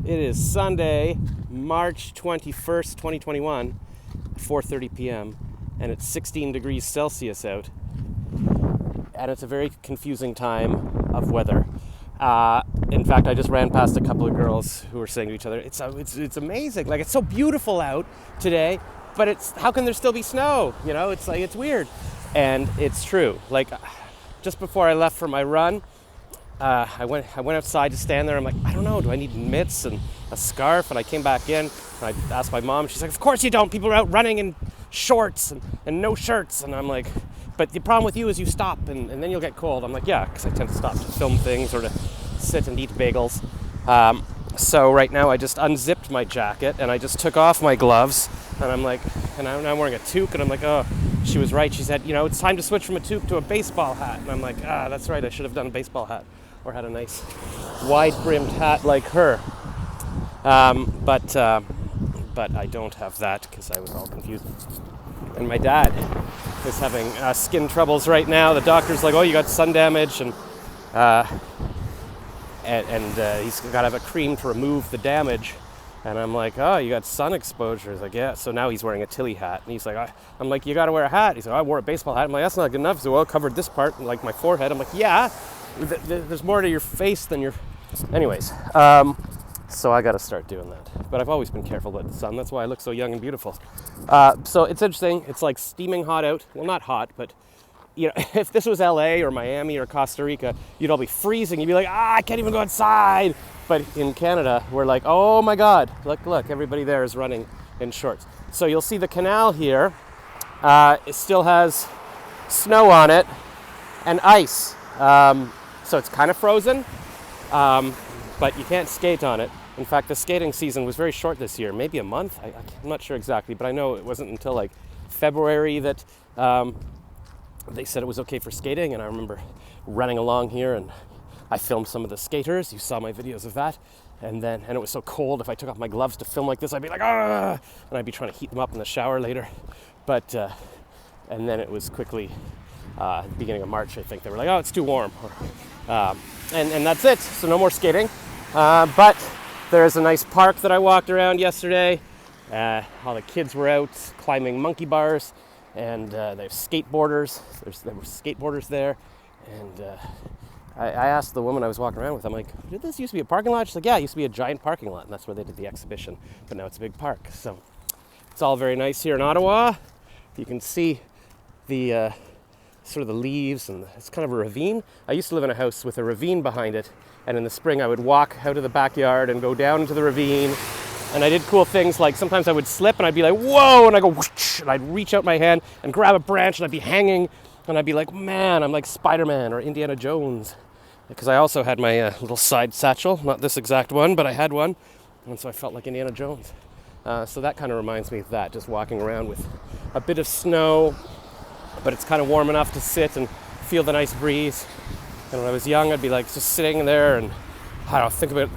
It is Sunday, March 21st, 2021, 4:30 p.m., and it's 16 degrees Celsius out. And it's a very confusing time of weather. In fact, I just ran past a couple of girls who were saying to each other, it's amazing. Like, it's so beautiful out today, but how can there still be snow? You know, it's weird. And it's true. Like, just before I left for my run, I went outside to stand there. I'm like, I don't know, do I need mitts and a scarf? And I came back in and I asked my mom. She's like, of course you don't. People are out running in shorts and no shirts. And I'm like, but the problem with you is you stop and then you'll get cold. I'm like, yeah, because I tend to stop to film things or to sit and eat bagels. So right now I just unzipped my jacket and I just took off my gloves. And I'm like, and I'm wearing a toque. And I'm like, oh, she was right. She said, you know, it's time to switch from a toque to a baseball hat. And I'm like, that's right. I should have done a baseball hat. Or had a nice wide-brimmed hat like her. But I don't have that because I was all confused. And my dad is having skin troubles right now. The doctor's like, oh, you got sun damage, and he's got to have a cream to remove the damage. And I'm like, oh, you got sun exposure. He's like, yeah. So now he's wearing a Tilly hat. And he's like, I'm like, you got to wear a hat. He's like, I wore a baseball hat. I'm like, that's not good enough. So, well, it covered this part, like my forehead. I'm like, yeah. There's more to your face than your... Anyways, so I got to start doing that. But I've always been careful with the sun. That's why I look so young and beautiful. So it's interesting. It's like steaming hot out. Well, not hot, but you know, if this was LA or Miami or Costa Rica, you'd all be freezing. You'd be like, I can't even go outside. But in Canada, we're like, oh my God, look, everybody there is running in shorts. So you'll see the canal here. It still has snow on it and ice. So it's kind of frozen, but you can't skate on it. In fact, the skating season was very short this year, maybe a month. I'm not sure exactly, but I know it wasn't until like February that they said it was okay for skating. And I remember running along here and I filmed some of the skaters. You saw my videos of that. And it was so cold, if I took off my gloves to film like this, I'd be like, ah! And I'd be trying to heat them up in the shower later. But, and then it was quickly, the beginning of March, I think, they were like, oh, it's too warm. And that's it, so no more skating. But there's a nice park that I walked around yesterday. All the kids were out climbing monkey bars, and they have skateboarders. There were skateboarders there. And I asked the woman I was walking around with, I'm like, did this used to be a parking lot? She's like, yeah, it used to be a giant parking lot, and that's where they did the exhibition. But now it's a big park. So it's all very nice here in Ottawa. You can see the sort of the leaves, and it's kind of a ravine. I used to live in a house with a ravine behind it, and in the spring I would walk out of the backyard and go down into the ravine, and I did cool things like sometimes I would slip and I'd be like, whoa, and I go whoosh, and I'd reach out my hand and grab a branch and I'd be hanging, and I'd be like, man, I'm like Spider-Man or Indiana Jones, because I also had my little side satchel, not this exact one, but I had one, and so I felt like Indiana Jones. So that kind of reminds me of that, just walking around with a bit of snow, but it's kind of warm enough to sit and feel the nice breeze. And when I was young, I'd be like just sitting there and I don't know,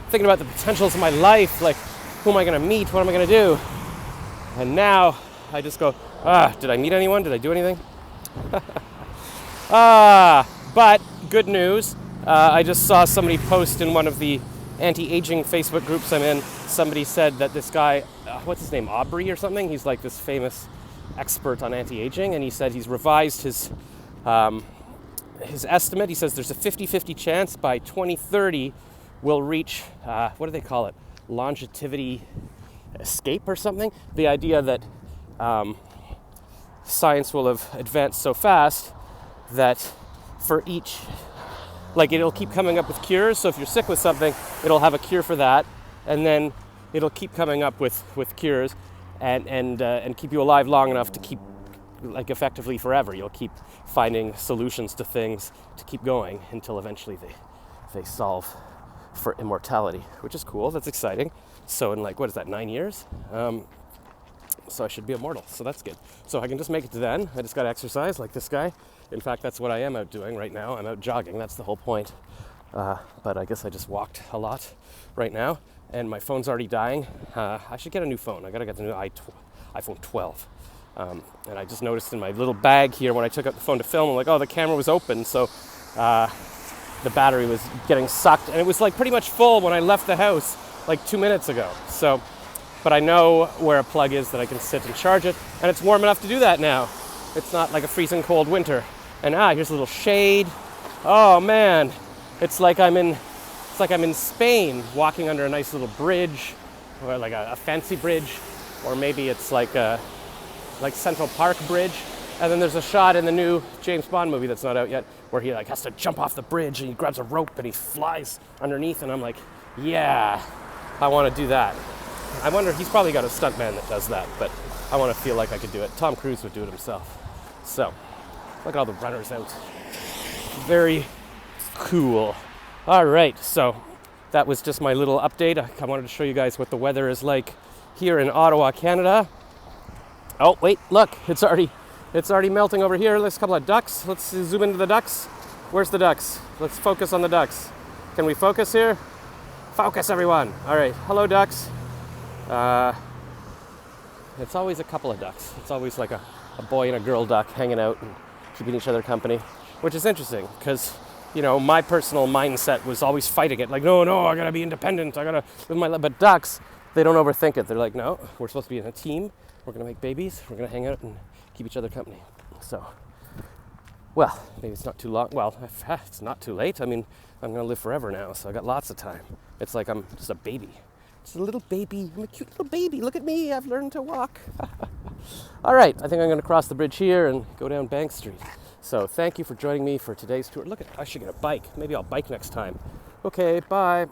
thinking about the potentials of my life, like who am I going to meet, what am I going to do? And now I just go, did I meet anyone? Did I do anything? But good news, I just saw somebody post in one of the anti-aging Facebook groups I'm in. Somebody said that this guy, what's his name, Aubrey or something? He's like this famous expert on anti-aging, and he said he's revised his estimate. He says there's a 50-50 chance by 2030 we'll reach, what do they call it? Longevity escape or something? The idea that science will have advanced so fast that for each, like it'll keep coming up with cures. So if you're sick with something, it'll have a cure for that, and then it'll keep coming up with cures and keep you alive long enough to keep, like, effectively forever. You'll keep finding solutions to things to keep going until eventually they solve for immortality, which is cool. That's exciting. So in 9 years? So I should be immortal, so that's good. So I can just make it to then. I just got to exercise like this guy. In fact, that's what I am out doing right now. I'm out jogging. That's the whole point. But I guess I just walked a lot right now, and my phone's already dying. I should get a new phone. I got to get the new iPhone 12. And I just noticed in my little bag here when I took out the phone to film, I'm like, oh, the camera was open, so the battery was getting sucked, and it was like pretty much full when I left the house. like 2 minutes ago. So, but I know where a plug is that I can sit and charge it, and it's warm enough to do that now. It's not like a freezing cold winter. And here's a little shade. Oh man, it's like I'm in Spain, walking under a nice little bridge, or like a fancy bridge, or maybe it's like Central Park Bridge. And then there's a shot in the new James Bond movie that's not out yet, where he like has to jump off the bridge and he grabs a rope and he flies underneath. And I'm like, yeah, I want to do that. I wonder, he's probably got a stuntman that does that, but I want to feel like I could do it. Tom Cruise would do it himself. So, look at all the runners out. Very cool. All right, so that was just my little update. I wanted to show you guys what the weather is like here in Ottawa, Canada. Oh, wait, look, it's already melting over here. There's a couple of ducks. Let's zoom into the ducks. Where's the ducks? Let's focus on the ducks. Can we focus here? Focus, everyone. All right, hello, ducks. It's always a couple of ducks. It's always like a boy and a girl duck hanging out and keeping each other company, which is interesting because, you know, my personal mindset was always fighting it. Like, no, I gotta be independent. I gotta live my life. But ducks, they don't overthink it. They're like, no, we're supposed to be in a team. We're gonna make babies. We're gonna hang out and keep each other company. So, well, maybe it's not too long. Well, it's not too late. I mean, I'm gonna live forever now, so I got lots of time. It's like I'm just a baby. Just a little baby. I'm a cute little baby. Look at me. I've learned to walk. All right, I think I'm going to cross the bridge here and go down Bank Street. So thank you for joining me for today's tour. Look, I should get a bike. Maybe I'll bike next time. Okay, bye.